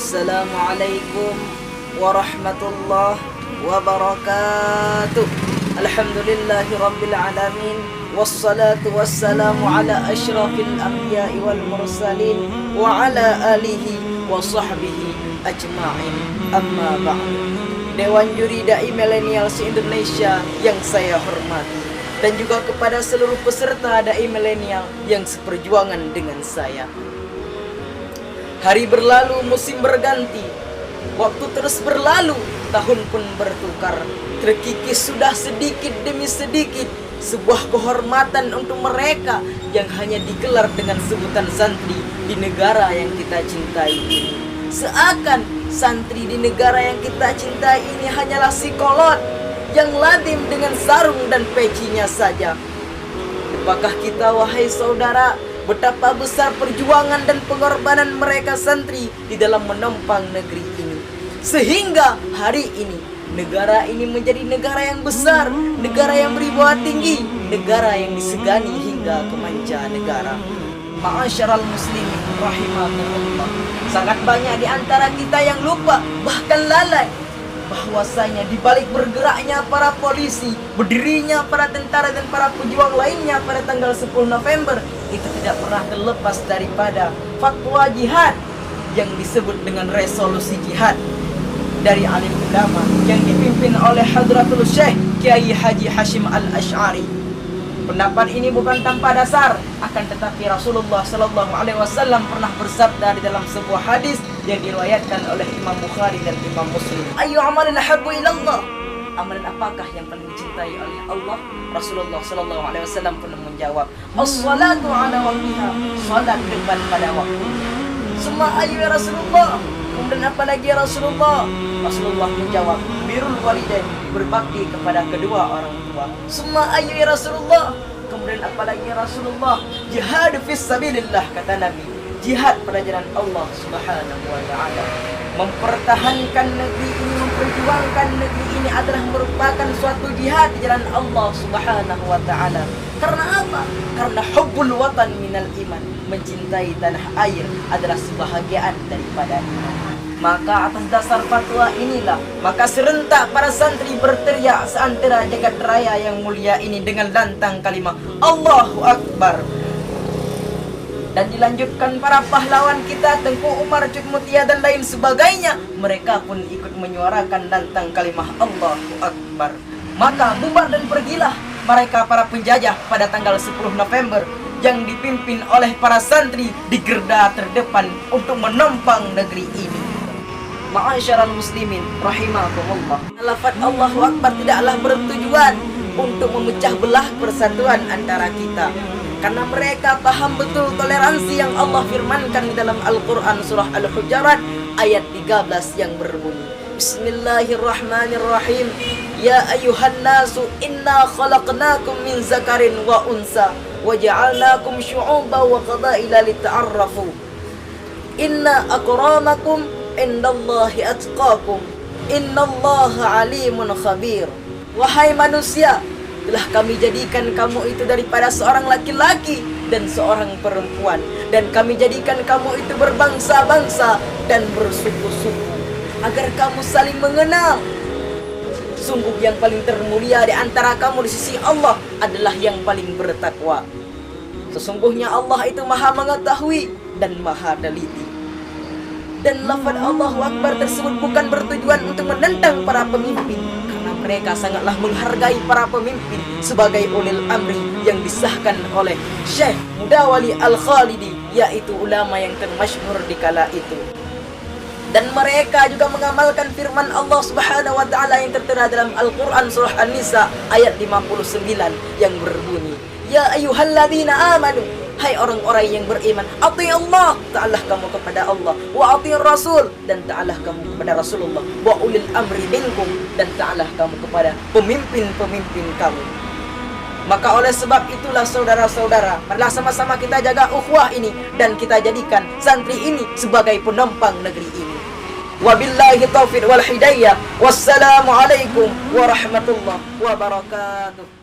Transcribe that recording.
Assalamualaikum warahmatullahi wabarakatuh. Alhamdulillahi rabbil alamin. Wassalatu wassalamu ala asyrafil anbiya'i wal mursalin wa ala alihi wa sahbihi ajma'in. Amma ba'du. Dewan Juri Dai Millennials Indonesia yang saya hormati, dan juga kepada seluruh peserta Dai Millennial yang seperjuangan dengan saya. Hari berlalu, musim berganti, waktu terus berlalu, tahun pun bertukar. Terkikis sudah sedikit demi sedikit sebuah kehormatan untuk mereka yang hanya digelar dengan sebutan santri di negara yang kita cintai ini. Seakan santri di negara yang kita cintai ini hanyalah si kolot yang ladim dengan sarung dan pecinya saja. Apakah kita, wahai saudara, betapa besar perjuangan dan pengorbanan mereka santri di dalam menopang negeri ini, sehingga hari ini negara ini menjadi negara yang besar, negara yang berwibawa tinggi, negara yang disegani hingga ke mancanegara. Ma'asyiral muslimin rahimakumullah. Sangat banyak di antara kita yang lupa, bahkan lalai, bahwasanya di balik bergeraknya para polisi, berdirinya para tentara dan para pejuang lainnya pada tanggal 10 November itu tidak pernah terlepas daripada fatwa jihad yang disebut dengan resolusi jihad dari alim ulama yang dipimpin oleh Hadratul Syekh Kiai Haji Hashim Al-Asy'ari. Pendapat ini bukan tanpa dasar, akan tetapi Rasulullah Sallallahu Alaihi Wasallam pernah bersabda di dalam sebuah hadis yang diriwayatkan oleh Imam Bukhari dan Imam Muslim. Ayu amalin ahabbu ilallah. Amalan apakah yang paling dicintai oleh Allah? Rasulullah Sallallahu Alaihi Wasallam pun menjawab, as-salatu ala waqtiha, salat depan pada waktunya. Semua ayu ya Rasulullah. Kemudian apa lagi ya Rasulullah? Rasulullah menjawab, birrul walidain, berbakti kepada kedua orang tua. Semua ayu ya Rasulullah. Kemudian apa lagi ya Rasulullah? Jihad fis sabilillah, kata Nabi. Jihad pada jalan Allah Subhanahu wa taala. Mempertahankan negeri ini, memperjuangkan negeri ini adalah merupakan suatu jihad di jalan Allah Subhanahu wa taala. Karena apa? Karena hubbul watan minal iman. Mencintai tanah air adalah sebahagian daripada iman. Maka atas dasar fatwa inilah, maka serentak para santri berteriak seantera jagat raya yang mulia ini dengan lantang kalimat Allahu Akbar. Dan dilanjutkan para pahlawan kita, Tengku Umar, Cuk Mutia dan lain sebagainya, mereka pun ikut menyuarakan lantang kalimah Allahu Akbar. Maka bubar dan pergilah mereka para penjajah pada tanggal 10 November yang dipimpin oleh para santri di garda terdepan untuk menopang negeri ini. Ma'asyiral muslimin rahimakumullah. Lafaz Allahu Akbar tidaklah bertujuan untuk memecah belah persatuan antara kita, karena mereka paham betul toleransi yang Allah firmankan di dalam Al-Quran surah Al-Hujurat ayat 13 yang berbunyi, Bismillahirrahmanirrahim. Ya ayuhan nasu inna khalaqnakum min zakarin wa unsa wa ja'alnakum syu'uban wa qabaila lita'arrafu. Inna akramakum indallahi atqakum. Innallaha alimun khabir. Wahai manusia, telah kami jadikan kamu itu daripada seorang laki-laki dan seorang perempuan, dan kami jadikan kamu itu berbangsa-bangsa dan bersuku-suku agar kamu saling mengenal. Sungguh yang paling termulia di antara kamu di sisi Allah adalah yang paling bertakwa. Sesungguhnya Allah itu maha mengetahui dan maha teliti. Dan lafaz Allahu Akbar tersebut bukan bertujuan untuk menentang para pemimpin, karena mereka sangatlah menghargai para pemimpin sebagai ulil amri yang disahkan oleh Syekh Mudawali Al-Khalidi, yaitu ulama yang termasyhur di kala itu. Dan mereka juga mengamalkan firman Allah Subhanahu wa taala yang tertera dalam Al-Qur'an surah An-Nisa ayat 59 yang berbunyi, Ya ayyuhalladzina amanu, hai orang-orang yang beriman, ati Allah, ta'alah kamu kepada Allah, wa ati Rasul, dan ta'alah kamu kepada Rasulullah, wa ulil amri minkum, dan ta'alah kamu kepada pemimpin-pemimpin kamu. Maka oleh sebab itulah saudara-saudara, marilah sama-sama kita jaga ukhuwah ini dan kita jadikan santri ini sebagai penopang negeri ini. Wabillahi taufiq wal hidayah. Wassalamualaikum warahmatullahi wabarakatuh.